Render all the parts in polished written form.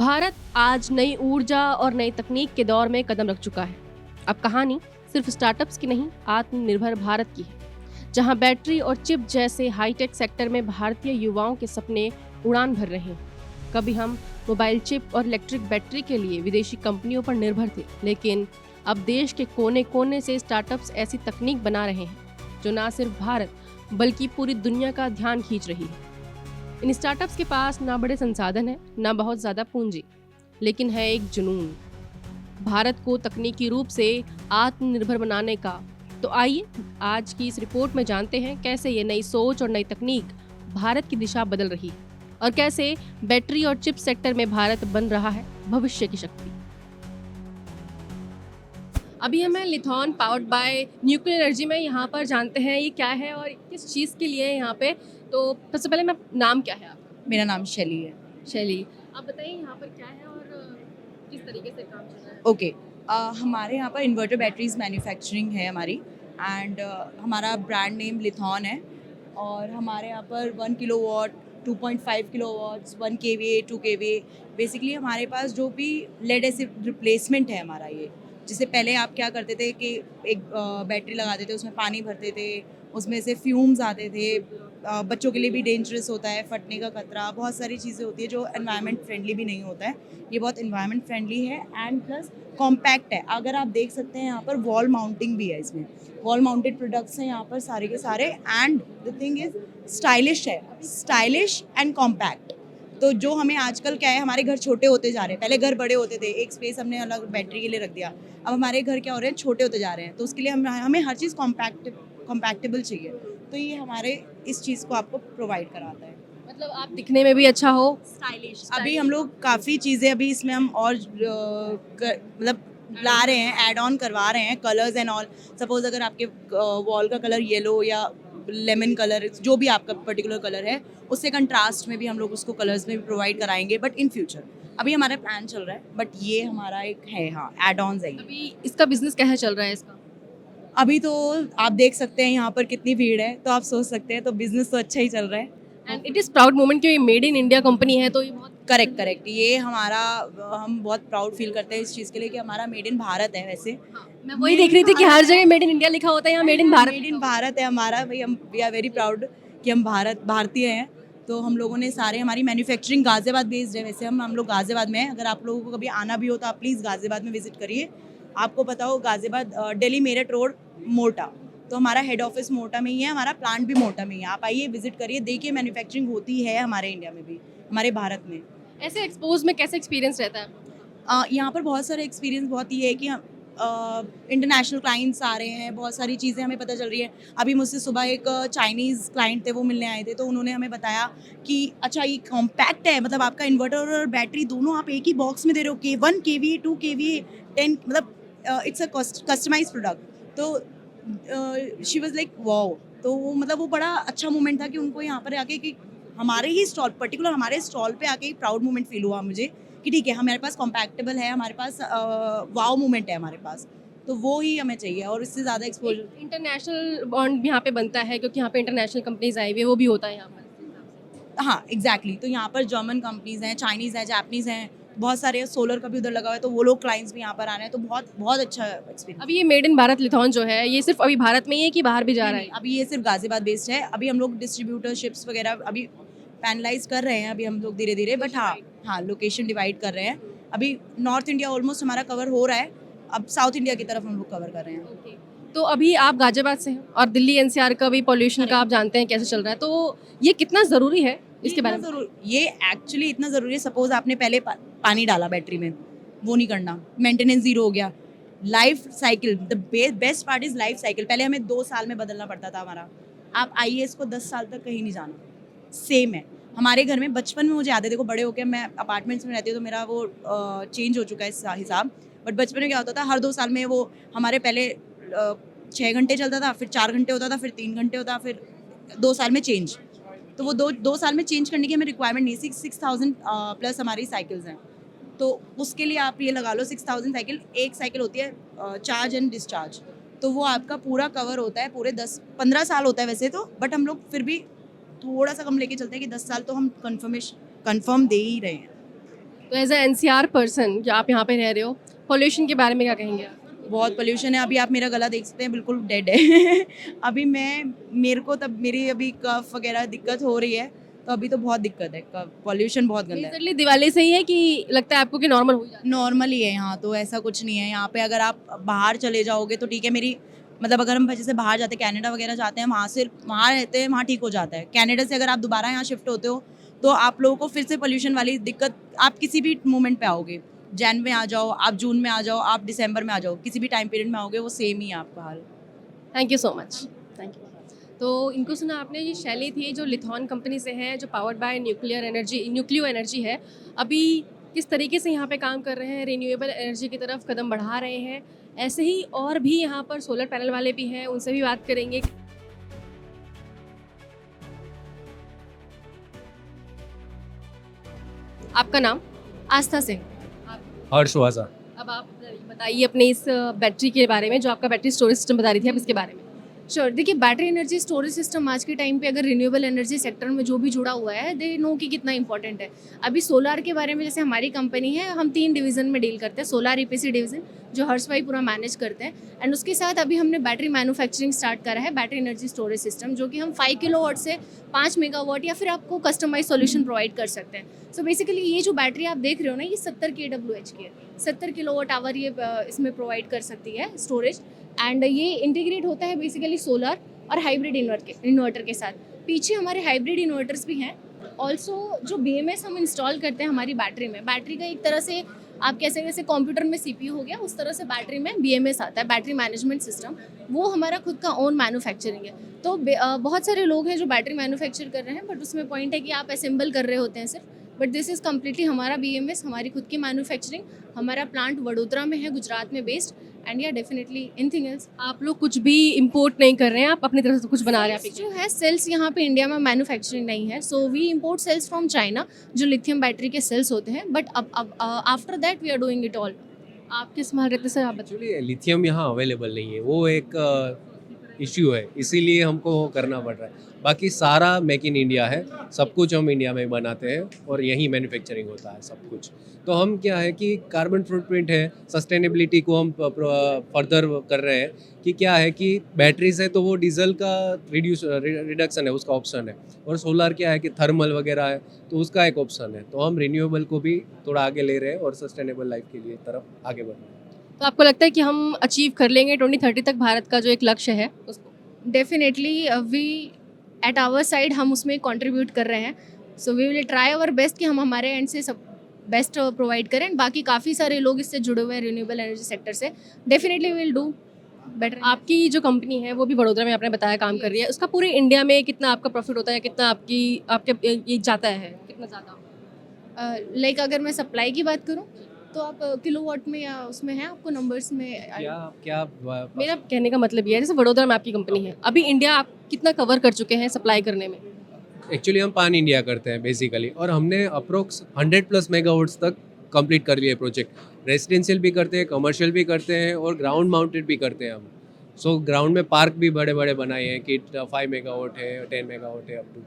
भारत आज नई ऊर्जा और नई तकनीक के दौर में कदम रख चुका है। अब कहानी सिर्फ स्टार्टअप्स की नहीं, आत्मनिर्भर भारत की है, जहां बैटरी और चिप जैसे हाईटेक सेक्टर में भारतीय युवाओं के सपने उड़ान भर रहे हैं। कभी हम मोबाइल चिप और इलेक्ट्रिक बैटरी के लिए विदेशी कंपनियों पर निर्भर थे, लेकिन अब देश के कोने कोने से स्टार्टअप्स ऐसी तकनीक बना रहे हैं जो न सिर्फ भारत बल्कि पूरी दुनिया का ध्यान खींच रही है। इन स्टार्टअप्स के पास ना बड़े संसाधन है, ना बहुत ज़्यादा पूंजी, लेकिन है एक जुनून, भारत को तकनीकी रूप से आत्मनिर्भर बनाने का। तो आइए आज की इस रिपोर्ट में जानते हैं कैसे ये नई सोच और नई तकनीक भारत की दिशा बदल रही है और कैसे बैटरी और चिप सेक्टर में भारत बन रहा है भविष्य की शक्ति। अभी हमें लिथॉन पावर्ड बाय न्यूक्लियर एनर्जी में यहाँ पर जानते हैं ये क्या है और किस चीज़ के लिए है यहाँ पे। तो सबसे पहले मैं नाम क्या है आपका? मेरा नाम शैली है। शैली, आप बताइए यहाँ पर क्या है और किस तरीके से काम चल रहा है? ओके, हमारे यहाँ पर इन्वर्टर बैटरीज मैन्युफैक्चरिंग है हमारी एंड हमारा ब्रांड नेम लिथॉन है और हमारे यहाँ पर 1 kilowatt, 2.5 kilowatts, 1 KVA, 2 KVA, basically हमारे पास जो भी लेड एसिड रिप्लेसमेंट है हमारा ये। जिससे पहले आप क्या करते थे कि एक बैटरी लगाते थे, उसमें पानी भरते थे, उसमें से फ्यूम्स आते थे, बच्चों के लिए भी डेंजरस होता है, फटने का खतरा, बहुत सारी चीज़ें होती है जो एनवायरनमेंट फ्रेंडली भी नहीं होता है। ये बहुत एनवायरनमेंट फ्रेंडली है एंड प्लस कॉम्पैक्ट है। अगर आप देख सकते हैं यहाँ पर वॉल माउंटिंग भी है, इसमें वॉल माउंटेड प्रोडक्ट्स हैं यहाँ पर सारे के सारे and the thing is stylish है, स्टाइलिश एंड कॉम्पैक्ट। तो जो हमें आजकल क्या है, हमारे घर छोटे होते जा रहे हैं, पहले घर बड़े होते थे, एक स्पेस हमने अलग बैटरी के लिए रख दिया, अब हमारे घर क्या हो रहे हैं, छोटे होते जा रहे हैं, तो उसके लिए हमें हर चीज़ कॉम्पैक्टेबल चाहिए। तो ये हमारे इस चीज़ को आपको प्रोवाइड कराता है। मतलब आप दिखने में भी अच्छा हो, स्टाइलिश। अभी हम लोग काफ़ी चीज़ें अभी इसमें हम और मतलब ला रहे हैं, ऐड ऑन करवा रहे हैं, कलर्स एंड ऑल। सपोज अगर आपके वॉल का कलर येलो या लेमन कलर, जो भी आपका पर्टिकुलर कलर है, उससे कंट्रास्ट में भी हम लोग उसको कलर्स में भी प्रोवाइड कराएंगे, बट इन फ्यूचर। अभी हमारा प्लान चल रहा है, बट ये हमारा एक है, हाँ, एड ऑन्स है। अभी इसका बिजनेस कैसे चल रहा है इसका? अभी तो आप देख सकते हैं यहाँ पर कितनी भीड़ है, तो आप सोच सकते हैं, तो बिजनेस तो अच्छा ही चल रहा है। And it is proud moment कि ये मेड इन इंडिया कंपनी है, तो ये बहुत करेक्ट, ये हमारा, हम बहुत प्राउड फील करते हैं इस चीज़ के लिए कि हमारा मेड इन भारत है। वैसे मैं वही देख रही थी कि हर जगह मेड इन इंडिया लिखा होता है, यहाँ made in Bharat. Made in Bharat है हमारा भाई। हम वी आर वेरी प्राउड कि हम भारतीय हैं। तो हम लोगों ने सारे, हमारी मैन्युफैक्चरिंग गाज़ियाबाद बेस्ड है। वैसे हम लोग गाज़ियाबाद में हैं। अगर आप लोगों को कभी आना भी हो तो आप प्लीज़ गाज़ियाबाद में विजिट करिए। आपको पता हो, गाज़ियाबाद दिल्ली मेरठ रोड, मोटा, तो हमारा हेड ऑफिस मोटा में ही है, हमारा प्लांट भी मोटा में ही है। आप आइए, विजिट करिए, देखिए मैन्युफैक्चरिंग होती है हमारे इंडिया में भी, हमारे भारत में। ऐसे एक्सपोज में कैसे एक्सपीरियंस रहता है? यहाँ पर बहुत सारे एक्सपीरियंस बहुत ये है कि इंटरनेशनल क्लाइंट्स आ रहे हैं, बहुत सारी चीज़ें हमें पता चल रही है। अभी मुझसे सुबह एक चाइनीज़ क्लाइंट थे, वो मिलने आए थे, तो उन्होंने हमें बताया कि अच्छा ये कॉम्पैक्ट है, मतलब आपका इन्वर्टर और बैटरी दोनों आप एक ही बॉक्स में दे रहे हो, के 1 केवीए, 2 केवीए, 10, मतलब इट्स अ कस्टमाइज प्रोडक्ट। तो शी वाज लाइक वाओ। तो वो मतलब वो बड़ा अच्छा मोमेंट था कि उनको यहाँ पर आके कि हमारे ही स्टॉल, पर्टिकुलर हमारे स्टॉल पे आके प्राउड मोमेंट फील हुआ मुझे कि ठीक है, हमारे पास कॉम्पैक्टेबल है, हमारे पास वाओ मोमेंट है हमारे पास। तो वो ही हमें चाहिए और इससे ज़्यादा एक्सपोजर। इंटरनेशनल बॉन्ड यहाँ पे बनता है क्योंकि यहाँ पे इंटरनेशनल कंपनीज आई हुई है, वो भी होता है यहाँ पर। हाँ, एग्जैक्टली। तो यहाँ पर जर्मन कंपनीज हैं, चाइनीज़ हैं, जापानीज़ हैं, बहुत सारे, सोलर का भी उधर लगा हुआ है, तो वो लोग क्लाइंट्स भी यहाँ पर आ रहे हैं, तो बहुत बहुत अच्छा एक्सपीरियंस। अभी ये मेड इन भारत लिथॉन जो है, ये सिर्फ अभी भारत में ही है कि बाहर भी जा रहा है? अभी ये सिर्फ गाजियाबाद बेस्ड है। अभी हम लोग डिस्ट्रीब्यूटरशिप्स वगैरह अभी पैनलाइज कर रहे हैं, अभी हम लोग धीरे धीरे, बट हाँ, लोकेशन डिवाइड कर रहे हैं। अभी नॉर्थ इंडिया ऑलमोस्ट हमारा कवर हो रहा है, अब साउथ इंडिया की तरफ हम लोग कवर कर रहे हैं। तो अभी आप गाजियाबाद से हैं और दिल्ली एनसीआर का भी पॉल्यूशन का आप जानते हैं कैसे चल रहा है, तो ये कितना ज़रूरी है इसके बारे में? ये एक्चुअली इतना ज़रूरी है। सपोज आपने पहले पानी डाला बैटरी में, वो नहीं करना, मेंटेनेंस जीरो हो गया। Life cycle, the best part is life cycle. पहले हमें 2 साल में बदलना पड़ता था हमारा, आप आइए, इसको 10 साल तक कहीं नहीं जाना। सेम है हमारे घर में, बचपन में मुझे याद है, देखो बड़े होकर मैं अपार्टमेंट्स में रहती हूँ तो मेरा वो चेंज हो चुका है हिसाब, बट बचपन में क्या होता था, हर 2 साल में वो हमारे पहले 6 घंटे चलता था, फिर 4 घंटे होता था, फिर 3 घंटे होता, फिर 2 साल में चेंज। तो वो दो साल में चेंज करने की हमें रिक्वायरमेंट नहीं, 6,000 प्लस हमारी साइकिल्स हैं। तो उसके लिए आप ये लगा लो 6,000 साइकिल। एक साइकिल होती है चार्ज एंड डिस्चार्ज, तो वो आपका पूरा कवर होता है, पूरे 10-15 साल होता है वैसे तो, बट हम लोग फिर भी थोड़ा सा कम लेके चलते हैं कि 10 साल तो हम कन्फर्म दे ही रहे हैं। तो एज अ एनसीआर पर्सन जो आप यहाँ पे रह रहे हो, पोल्यूशन के बारे में क्या कहेंगे आप? बहुत पोल्यूशन है। अभी आप मेरा गला देख सकते हैं, बिल्कुल डेड है। अभी मेरे को तब मेरी अभी कफ वगैरह दिक्कत हो रही है, तो अभी तो बहुत दिक्कत है। पोल्यूशन बहुत गंदा है। मेजरली दिवाली से ही है कि लगता है आपको कि नॉर्मल हो जाता है? नॉर्मल ही है यहाँ, तो ऐसा कुछ नहीं है यहाँ पे। अगर आप बाहर चले जाओगे तो ठीक है, मेरी मतलब अगर हम जैसे बाहर जाते हैं, कनाडा वगैरह जाते हैं, वहाँ रहते हैं, वहाँ ठीक हो जाता है। कनाडा से अगर आप दोबारा यहाँ शिफ्ट होते हो तो आप लोगों को फिर से पोल्यूशन वाली दिक्कत आप किसी भी मोमेंट पे आओगे। जैन में आ जाओ, आप जून में आ जाओ, आप दिसंबर में आ जाओ, किसी भी टाइम पीरियड में आओगे वो सेम ही है आपका हाल। Thank you so much. Thank you. तो इनको सुना आपने, ये शैली थी जो लिथॉन कंपनी से है, जो पावर्ड बाय न्यूक्लियो एनर्जी है। अभी किस तरीके से यहाँ पे काम कर रहे हैं, रिन्यूएबल एनर्जी की तरफ कदम बढ़ा रहे हैं। ऐसे ही और भी यहाँ पर सोलर पैनल वाले भी हैं, उनसे भी बात करेंगे। आपका नाम? आस्था सिंह। हर्षवासा। अब आप बताइए अपने इस बैटरी के बारे में, जो आपका बैटरी स्टोरेज सिस्टम बता रही थी, आप इसके बारे में। श्योर, देखिए बैटरी एनर्जी स्टोरेज सिस्टम आज के टाइम पे अगर रिन्यूएबल एनर्जी सेक्टर में जो भी जुड़ा हुआ है, दे नो कि कितना इंपॉर्टेंट है। अभी सोलार के बारे में, जैसे हमारी कंपनी है, हम 3 डिवीजन में डील करते हैं। सोलार ईपीसी डिवीजन जो हर्ष भाई पूरा मैनेज करते हैं, एंड उसके साथ अभी हमने बैटरी मैन्युफैक्चरिंग स्टार्ट करा है, बैटरी एनर्जी स्टोरेज सिस्टम, जो कि हम 5 किलोवाट से 5 मेगावाट या फिर आपको कस्टमाइज सॉल्यूशन प्रोवाइड कर सकते हैं। सो बेसिकली ये जो बैटरी आप देख रहे हो ना, ये 70 kWh की है। 70 किलोवाट आवर ये इसमें प्रोवाइड कर सकती है स्टोरेज, एंड ये इंटीग्रेट होता है बेसिकली सोलर और हाइब्रिड इन्वर्टर के साथ। पीछे हमारे हाइब्रिड इन्वर्टर्स भी हैं। ऑल्सो जो BMS हम इंस्टॉल करते हैं हमारी बैटरी में, बैटरी का एक तरह से आप कैसे जैसे कंप्यूटर में CPU हो गया, उस तरह से बैटरी में BMS आता है, बैटरी मैनेजमेंट सिस्टम। वो हमारा खुद का ओन मैन्युफैक्चरिंग है। तो बहुत सारे लोग हैं जो बैटरी मैन्युफैक्चर कर रहे हैं, बट उसमें पॉइंट है कि आप असेंबल कर रहे होते हैं सिर्फ, बट दिस इज़ कम्प्लीटली हमारा BMS, हमारी खुद की मैन्युफैक्चरिंग। हमारा प्लांट वडोदरा में है, गुजरात में बेस्ड, एंड या डेफिनेटली एनीथिंग एल्स। आप लोग कुछ भी इंपोर्ट नहीं कर रहे हैं, आप अपनी तरफ से कुछ बना रहे हैं? जो है सेल्स यहाँ पे इंडिया में मैन्युफैक्चरिंग नहीं है, so we import cells from China, जो लिथियम बैटरी के सेल्स होते हैं, बट अब after that we are doing it all. आप किस मार्केट से, आप बताइए। एक्चुअली लिथियम यहाँ अवेलेबल नहीं है, वो एक इश्यू है, इसीलिए हमको वो करना पड़ रहा है। बाकी सारा मेक इन इंडिया है, सब कुछ हम इंडिया में बनाते हैं और यहीं मैन्युफैक्चरिंग होता है सब कुछ। तो हम क्या है कि कार्बन फुटप्रिंट है, सस्टेनेबिलिटी को हम फर्दर कर रहे हैं कि क्या है कि बैटरीज है तो वो डीजल का रिडक्शन है, उसका ऑप्शन है, और सोलर क्या है कि थर्मल वगैरह है तो उसका एक ऑप्शन है। तो हम रिन्यूएबल को भी थोड़ा आगे ले रहे हैं और सस्टेनेबल लाइफ के लिए तरफ आगे बढ़ रहे हैं। तो आपको लगता है कि हम अचीव कर लेंगे 2030 तक भारत का जो एक लक्ष्य है उसको? Definitely we at our side हम उसमें कंट्रीब्यूट कर रहे हैं। So we will try our best कि हम हमारे एंड से सब बेस्ट प्रोवाइड करें। एंड बाकी काफ़ी सारे लोग इससे जुड़े हुए हैं रिन्यूएबल एनर्जी सेक्टर से, डेफिनेटली विल डू बेटर। आपकी जो कंपनी है वो भी वडोदरा में आपने बताया काम कर रही है, उसका पूरे इंडिया में कितना आपका प्रॉफिट होता है, कितना आपके ये जाता है, कितना ज़्यादा? लाइक अगर मैं सप्लाई की बात करूँ तो आप किलोवाट में या उसमें है आपको नंबर्स में? क्या मेरा कहने का मतलब ये है, जैसे वडोदरा में आपकी कंपनी है, अभी इंडिया आप कितना कवर कर चुके हैं सप्लाई करने में? एक्चुअली हम पान इंडिया करते हैं बेसिकली, और हमने अप्रोक्स 100+ मेगावाट्स तक कंप्लीट कर लिए प्रोजेक्ट। रेजिडेंशियल भी करते हैं, कमर्शियल भी करते हैं और ग्राउंड माउंटेड भी करते हैं हम। सो ग्राउंड में पार्क भी बड़े बड़े बनाए हैं कि 5 मेगावाट है, 10 मेगावाट है, अप टू।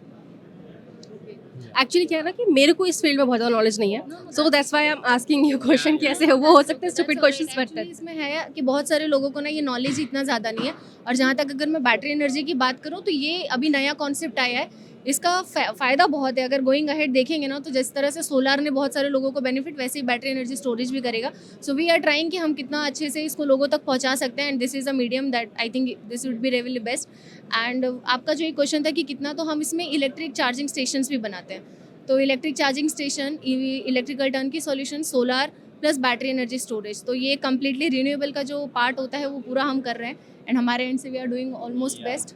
एक्चुअली क्या है ना कि मेरे को इस फील्ड में बहुत ज़्यादा नॉलेज नहीं है, so that's why I am asking you question कि ऐसे वो हो सकते हैं स्टूपिड क्वेश्चंस, बट इसमें है कि बहुत सारे लोगों को ना ये नॉलेज इतना ज़्यादा नहीं है। और जहाँ तक अगर मैं बैटरी एनर्जी की बात करूँ तो ये अभी नया कॉन्सेप्ट आया है, इसका फ़ायदा बहुत है। अगर गोइंग अहेड देखेंगे ना, तो जिस तरह से सोलार ने बहुत सारे लोगों को बेनिफिट, वैसे ही बैटरी एनर्जी स्टोरेज भी करेगा। सो वी आर ट्राइंग कि हम कितना अच्छे से इसको लोगों तक पहुंचा सकते हैं, and this is a medium that I think this would be really best. And आपका जो एक क्वेश्चन था कि कितना, तो हम इसमें इलेक्ट्रिक चार्जिंग स्टेशन भी बनाते हैं। तो electric charging station, EV electrical turnkey solution, solar plus battery energy storage, तो ये कम्प्लीटली रिन्यूएबल का जो पार्ट होता है वो पूरा हम कर रहे हैं, एंड हमारे एंड से we are doing almost best.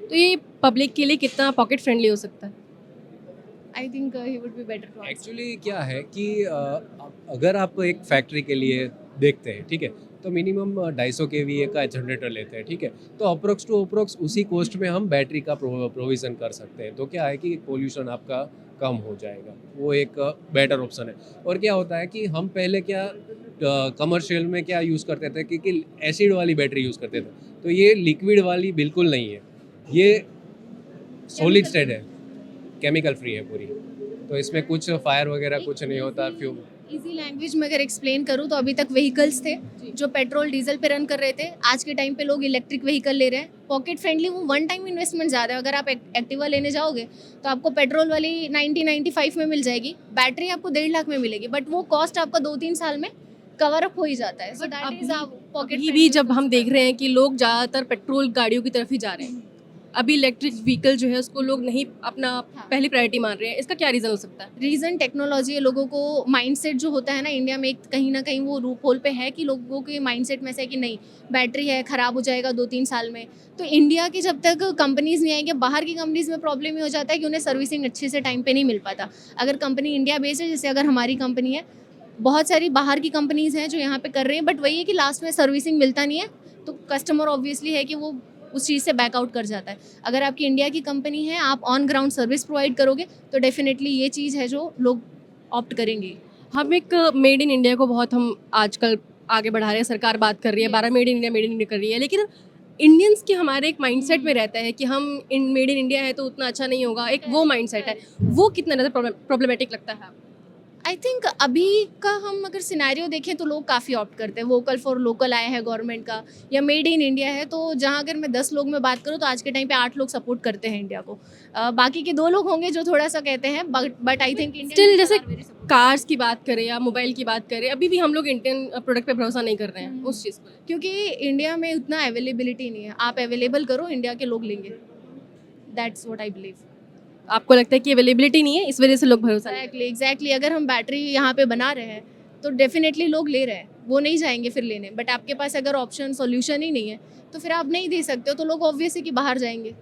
तो ये पब्लिक के लिए कितना पॉकेट फ्रेंडली हो सकता है? I think he would be better too. Actually क्या है कि अगर आप एक फैक्ट्री के लिए देखते हैं, ठीक है, तो मिनिमम 250 kVA का जनरेटर लेते हैं, ठीक है, तो अप्रोक्स टू अप्रोक्स उसी कॉस्ट में हम बैटरी का प्रोविज़न कर सकते हैं। तो क्या है कि पोल्यूशन आपका कम हो जाएगा, वो एक बेटर ऑप्शन है। और क्या होता है कि हम पहले क्या कमर्शियल में क्या यूज़ करते थे कि एसिड वाली बैटरी यूज़ करते थे, तो ये लिक्विड वाली बिल्कुल नहीं है, ये सॉलिड स्टेट है, केमिकल फ्री है पूरी। तो इसमें कुछ फायर वगैरह कुछ नहीं होता, फ्यूम। इजी लैंग्वेज में अगर एक्सप्लेन करूँ तो अभी तक व्हीकल्स थे जो पेट्रोल डीजल पे रन कर रहे थे, आज के टाइम पे लोग इलेक्ट्रिक व्हीकल ले रहे हैं। पॉकेट फ्रेंडली, वो वन टाइम इन्वेस्टमेंट ज़्यादा है। अगर आप एक्टिवा लेने जाओगे तो आपको पेट्रोल वाली 90-95 में मिल जाएगी, बैटरी आपको 1.5 लाख में मिलेगी, बट वो कॉस्ट आपका 2-3 साल में कवर अप हो ही जाता है। सो दैट इज पॉकेट अभी भी जब हम देख रहे हैं कि लोग ज़्यादातर पेट्रोल गाड़ियों की तरफ ही जा रहे हैं, अभी इलेक्ट्रिक व्हीकल जो है उसको लोग नहीं अपना पहली प्रायोरिटी मान रहे हैं, इसका क्या रीज़न हो सकता है? रीज़न टेक्नोलॉजी है। लोगों को माइंडसेट जो होता है ना इंडिया में, एक कहीं ना कहीं वो रूप होल पे है कि लोगों के माइंडसेट में से है कि नहीं, बैटरी है ख़राब हो जाएगा 2-3 साल में। तो इंडिया की जब तक कंपनीज़ नहीं आएंगे, बाहर की कंपनीज़ में प्रॉब्लम ये हो जाता है कि उन्हें सर्विसिंग अच्छे से टाइम पे नहीं मिल पाता। अगर कंपनी इंडिया बेस्ड है, जैसे अगर हमारी कंपनी है, बहुत सारी बाहर की कंपनीज़ हैं जो यहाँ पे कर रही हैं, बट वही है कि लास्ट में सर्विसिंग मिलता नहीं है, तो कस्टमर ऑब्वियसली है कि वो उस चीज़ से बैकआउट कर जाता है। अगर आपकी इंडिया की कंपनी है, आप ऑन ग्राउंड सर्विस प्रोवाइड करोगे, तो डेफिनेटली ये चीज़ है जो लोग ऑप्ट करेंगे। हम एक मेड इन इंडिया को बहुत हम आजकल आगे बढ़ा रहे हैं, सरकार बात कर रही है, 12 मेड इन इंडिया कर रही है, लेकिन इंडियंस के हमारे एक माइंडसेट में रहता है कि हम मेड इन इंडिया है तो उतना अच्छा नहीं होगा, एक वो माइंडसेट है, वो कितना ज़्यादा प्रॉब्लमेटिक लगता है आपको? आई थिंक अभी का हम अगर सिनेरियो देखें तो लोग काफ़ी ऑप्ट करते हैं। वोकल फॉर लोकल आया है गवर्नमेंट का, या मेड इन इंडिया है, तो जहाँ अगर मैं 10 लोग में बात करूँ तो आज के टाइम पे 8 लोग सपोर्ट करते हैं इंडिया को। बाकी के 2 लोग होंगे जो थोड़ा सा कहते हैं, बट आई थिंक स्टिल जैसे कार्स की बात करें या मोबाइल की बात करें, अभी भी हम लोग इंडियन प्रोडक्ट पे भरोसा नहीं कर रहे हैं उस चीज़ को। क्योंकि इंडिया में उतना अवेलेबिलिटी नहीं है। आप अवेलेबल करो, इंडिया के लोग लेंगे। That's what I believe. आपको लगता है कि अवेलेबिलिटी नहीं है, इस वजह से लोग भरोसा नहीं एग्जैक्टली अगर हम बैटरी यहाँ पे बना रहे हैं तो डेफिनेटली लोग ले रहे हैं, वो नहीं जाएंगे फिर लेने। बट आपके पास अगर ऑप्शन सॉल्यूशन ही नहीं है तो फिर आप नहीं दे सकते हो, तो लोग ऑब्वियसली कि बाहर जाएंगे।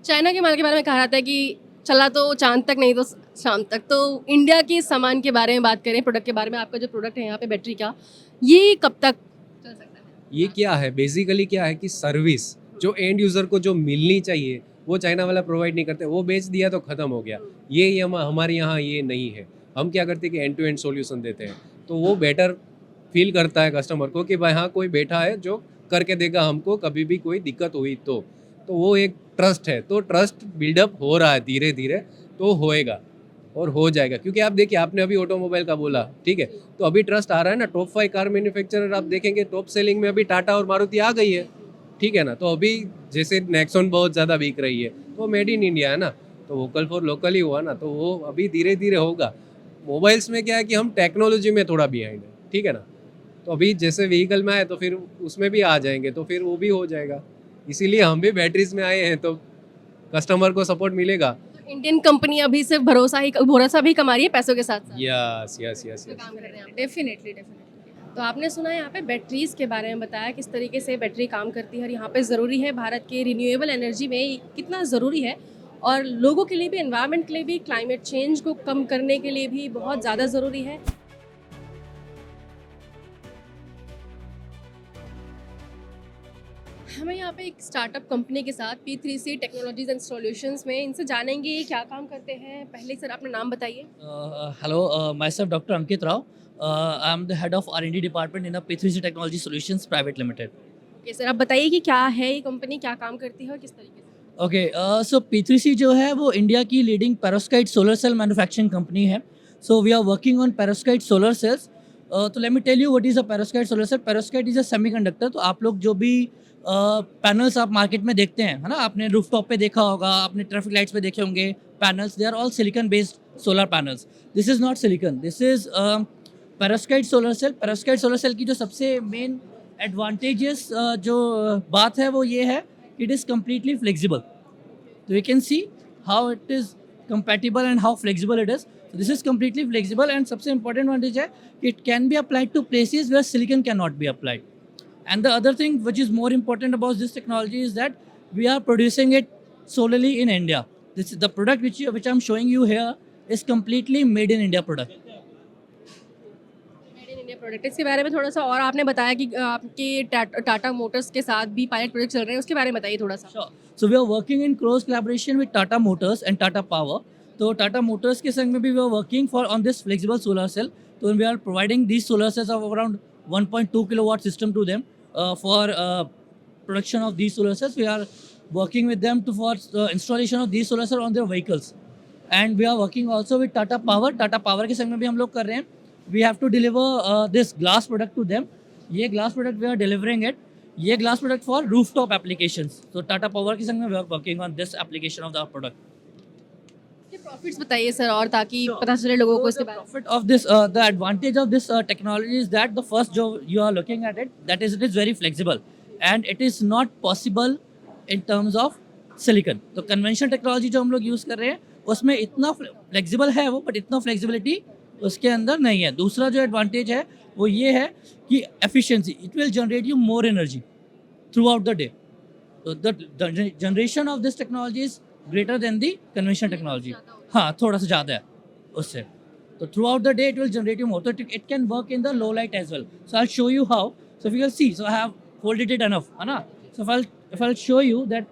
चाइना के माल के बारे में कहा जाता है कि चला तो चांद तक नहीं तो शाम तक। तो इंडिया के सामान के बारे में बात करें, प्रोडक्ट के बारे में, आपका जो प्रोडक्ट है यहाँ पे बैटरी का, ये कब तक चल सकता है? ये क्या है, बेसिकली क्या है कि सर्विस जो एंड यूज़र को जो मिलनी चाहिए वो चाइना वाला प्रोवाइड नहीं करते, वो बेच दिया तो ख़त्म हो गया। ये हमारे यहाँ ये नहीं है। हम क्या करते हैं कि एंड टू एंड सॉल्यूशन देते हैं, तो वो बेटर फील करता है कस्टमर को कि भाई हाँ कोई बैठा है जो करके देगा हमको, कभी भी कोई दिक्कत हुई तो वो एक ट्रस्ट है। तो ट्रस्ट बिल्डअप हो रहा है धीरे धीरे, तो होएगा और हो जाएगा। क्योंकि आप देखिए, आपने अभी ऑटोमोबाइल का बोला, ठीक है, तो अभी ट्रस्ट आ रहा है ना। टॉप 5 कार मैन्युफैक्चरर आप देखेंगे, टॉप सेलिंग में अभी टाटा और मारुति आ गई है, ठीक है ना। तो अभी जैसे नेक्सॉन बहुत ज़्यादा बिक रही है, तो मेड इन इंडिया है ना, तो वोकल फॉर लोकल ही हुआ ना, तो वो अभी धीरे धीरे होगा। मोबाइल्स में क्या है कि हम टेक्नोलॉजी में थोड़ा बिहाइंड है, ठीक है ना, तो अभी जैसे व्हीकल में आए तो फिर उसमें भी आ जाएंगे, तो फिर वो भी हो जाएगा। इसीलिए हम भी बैटरीज में आए हैं, तो कस्टमर को सपोर्ट मिलेगा। तो इंडियन कंपनी अभी सिर्फ भरोसा भी कमा रही है पैसों के साथ साथ यस यस यस जो यस। काम कर रहे हैं आप। डेफिनेटली। तो आपने सुना यहाँ पे बैटरीज़ के बारे में बताया, किस तरीके से बैटरी काम करती है और यहाँ पे ज़रूरी है भारत के रिन्यूएबल एनर्जी में कितना ज़रूरी है, और लोगों के लिए भी, एनवायरनमेंट के लिए भी, क्लाइमेट चेंज को कम करने के लिए भी बहुत ज़्यादा ज़रूरी है। हमें यहाँ पे एक स्टार्टअप कंपनी के साथ P3C टेक्नोलॉजीज एंड सॉल्यूशंस में, इनसे जानेंगे ये क्या काम करते हैं। पहले सर अपना नाम बताइए। Hello, myself Dr. Ankit Rao. I'm the head of R&D department in the P3C Technology Solutions Private Limited. Okay sir, आप बताइए कि क्या है ये कंपनी, क्या काम करती है और किस तरीके से? Okay, so P3C जो है वो इंडिया की leading perovskite solar cell manufacturing company है. So we are working on perovskite solar cells. तो let me tell you what is a perovskite solar cell. Perovskite is a semiconductor. तो आप लोग जो भी पैनल्स आप मार्केट में देखते हैं, है ना, आपने रूफटॉप पे देखा होगा, आपने ट्रैफिक लाइट्स पे देखे होंगे panels, they are all silicon based solar panels. This is not silicon, this is perovskite solar cell. Perovskite solar cell की जो सबसे मेन एडवांटेजेस जो बात है वो ये है, इट इज़ कम्प्लीटली फ्लेक्सिबल. तो you can see how it is compatible and how flexible it is. So this is completely flexible, and सबसे important advantage है कि it can be applied to places where silicon cannot be applied. And the other thing which is more important about this technology is that we are producing it solely in India. This is the product which I'm showing you here is completely made in India product. Made in India product, इसके बारे में थोड़ा सा, और आपने बताया कि आपके टाटा मोटर्स के साथ भी पायलट प्रोजेक्ट चल रहे हैं, उसके बारे में बताइए थोड़ा सा। Sure. So we are working in close collaboration with Tata Motors and Tata Power. तो Tata Motors के संग में भी we are working for on this flexible solar cell. तो we are providing these solar cells of around 1.2 kilowatt system to them for production of these solar cells. We are working with them for installation of these solar cells on their vehicles. And we are working also with Tata Power के संग में भी हम लोग कर रहे हैं. We have to deliver this glass product to them. ये glass product we are delivering it. ये glass product for rooftop applications. तो टाटा पावर के संग में we are working on this application of the product. Profits बताइए सर, और ताकि पता चले लोगों को इसके बारे में. Profit of this, the advantage of this technology is that the first job you are looking at it, that is, it is very flexible, and it is not possible in terms of silicon. तो conventional technology जो हम लोग use कर रहे हैं उसमें इतना flexible है वो, but इतना flexibility उसके अंदर नहीं है. दूसरा जो advantage है वो ये है कि efficiency, it will generate you more energy throughout the day. So the generation of this technology is greater than the conventional technology. हाँ, थोड़ा सा ज़्यादा है उससे. तो throughout the day it will generate you more. तो it can work in the low light as well. So I show you how. So you can see. So I have folded it enough, है ना. So if I'll show you that,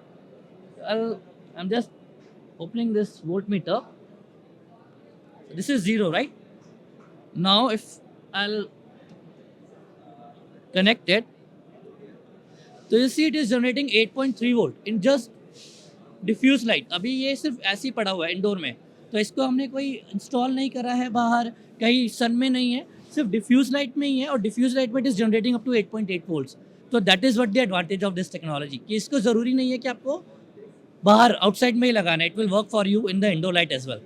I'm just opening this voltmeter. This is 0, right? Now if I'll connect it, so you see it is generating 8.3 volt in just diffuse light. अभी ये सिर्फ ऐसे ही पड़ा हुआ है indoor में, तो इसको हमने कोई इंस्टॉल नहीं करा है बाहर, कहीं सन में नहीं है, सिर्फ डिफ्यूज़ लाइट में ही है. और डिफ्यूज़ लाइट में it is generating up to 8.8 volts. तो that is what the advantage of this technology, कि इसको ज़रूरी नहीं है कि आपको बाहर आउटसाइड में ही लगाना है. It will work for you in the indoor light as well.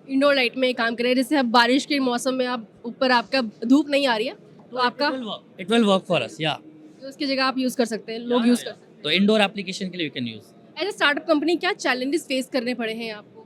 Indoor light में काम करें, जैसे अब बारिश के मौसम में आप ऊपर आपका धूप नहीं आ रही है तो आपका it will work for us. या तो उसकी जगह आप यूज़ कर सकते हैं, लोग यूज़ कर सकते हैं. तो इंडोर एप्लीकेशन के लिए you can use. As a startup company क्या चैलेंजेस फेस करने पड़े हैं आपको?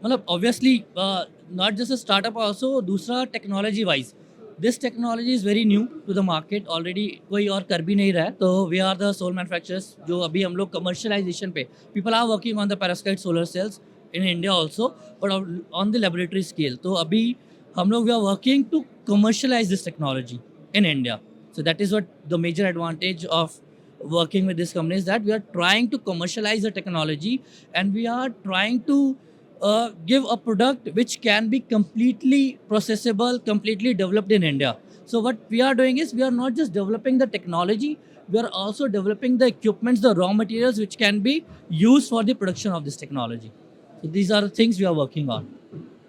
मतलब obviously not just a startup, also दूसरा technology wise this technology is very new to the market. Already कोई और कर भी नहीं रहा है. तो we are the sole manufacturers जो अभी हम लोग कमर्शलाइजेशन पे, people are working on the perovskite solar cells in India also, but on the laboratory scale. तो अभी हम लोग we are working to commercialise this technology in India. So that is what the major advantage of working with this company is, that we are trying to commercialize the technology and we are trying to give a product which can be completely processable, completely developed in India. So what we are doing is we are not just developing the technology, we are also developing the equipments, the raw materials which can be used for the production of this technology. So these are the things we are working on.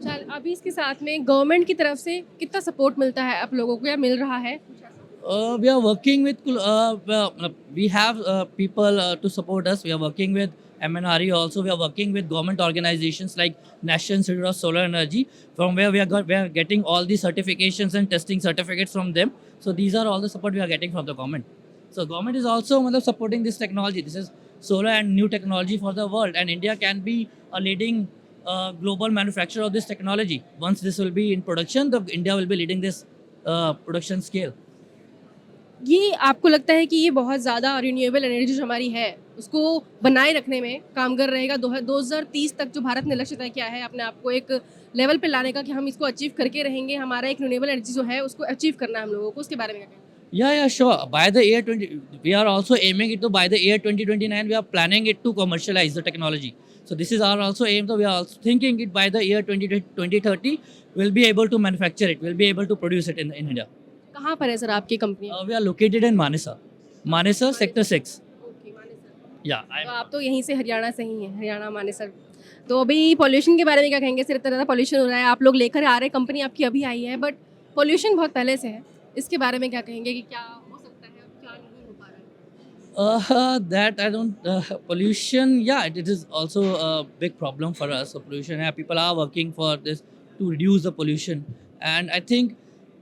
चल, अभी इसके साथ में government की तरफ से कितना support मिलता है आप लोगों को या मिल रहा है? We are working with, we have people to support us. We are working with MNRE also. We are working with government organizations like National Institute of Solar Energy, from where we are getting all the certifications and testing certificates from them. So these are all the support we are getting from the government. So government is also supporting this technology. This is solar and new technology for the world, and India can be a leading global manufacturer of this technology. Once this will be in production, India will be leading this production scale. ये आपको लगता है कि ये बहुत ज़्यादा renewable energy जो हमारी है उसको बनाए रखने में कामगर रहेगा? 2030 तक जो भारत ने लक्ष्य तय किया है अपने आप को एक लेवल पे लाने का, कि हम इसको अचीव करके रहेंगे, हमारा एक रिन्यूएबल एनर्जी जो है उसको अचीव करना है हम लोगों को, उसके बारे में क्या कहेंगे? Yeah, sure. By the year 20, we are also aiming it to, by the year 2029, we are planning it to commercialize the technology. So this is our also aim. So we are also thinking it by the year 2030, we'll be able to manufacture it, we'll be able to produce it in India. कहाँ पर है sir आपकी company? We are located in Manesar, Sector 6. Okay, Manesar. Yeah. तो आप तो यहीं से हरियाणा से ही हैं, हरियाणा मानेसर. तो अभी पोल्यूशन के बारे में क्या कहेंगे? सिर्फ इतना ज़्यादा पोल्यूशन हो रहा है, आप लोग लेकर आ रहे हैं, कंपनी आपकी अभी आई है, बट पोल्यूशन बहुत पहले से है. इसके बारे में क्या कहेंगे कि क्या हो सकता है और क्या नहीं हो पा रहा है? That I don't, pollution, yeah, it is also a big problem for us. So pollution, yeah, people are working for this to reduce the pollution, and I think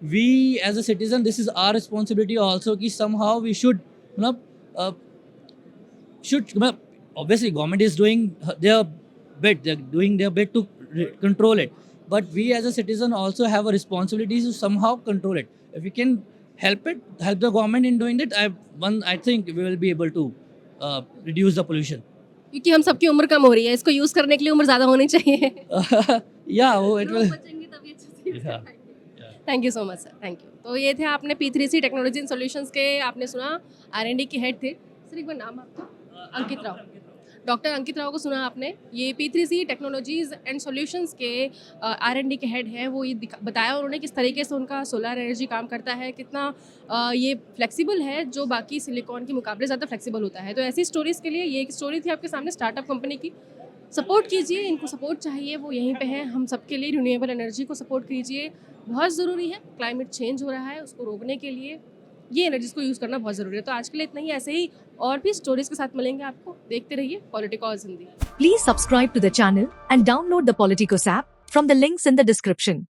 we as a citizen, this is our responsibility also, कि somehow we should, obviously government is doing their bit, they're doing their bit to control it, but we as a citizen also have a responsibility to somehow control it. If we can help the government in doing it, I think we will be able to reduce the pollution. क्योंकि हम सबकी उम्र कम हो रही है, इसको use करने के लिए उम्र ज़्यादा होनी चाहिए. Yeah, it will. Yeah. Thank you so much sir, thank you. तो ये थे आपने P3C टेक्नोलॉजी एंड सॉल्यूशंस के, आपने सुना R&D के हेड थे. सर एक बार नाम आपका? अंकित राव. डॉक्टर अंकित राव को सुना आपने. ये P3C टेक्नोलॉजीज़ एंड सॉल्यूशंस के R&D के हेड हैं. वो ये बताया उन्होंने किस तरीके से उनका सोलर एनर्जी काम करता है, कितना ये फ्लेक्सिबल है, जो बाकी सिलिकॉन के मुकाबले ज़्यादा फ्लेक्सिबल होता है. तो ऐसी स्टोरीज़ के लिए ये एक स्टोरी थी आपके सामने स्टार्टअप कंपनी की. सपोर्ट कीजिए, इनको सपोर्ट चाहिए, वो यहीं पे हैं। हम सबके लिए रिन्यूएबल एनर्जी को सपोर्ट कीजिए, बहुत ज़रूरी है। क्लाइमेट चेंज हो रहा है, उसको रोकने के लिए ये एनर्जीज़ को यूज़ करना बहुत ज़रूरी है। तो आज के लिए इतना ही, ऐसे ही और भी स्टोरीज़ के साथ मिलेंगे आपको। देखते रहिए पॉलिटिकॉज Hindi. Please subscribe to the channel and download the Politicos app from the links in the description.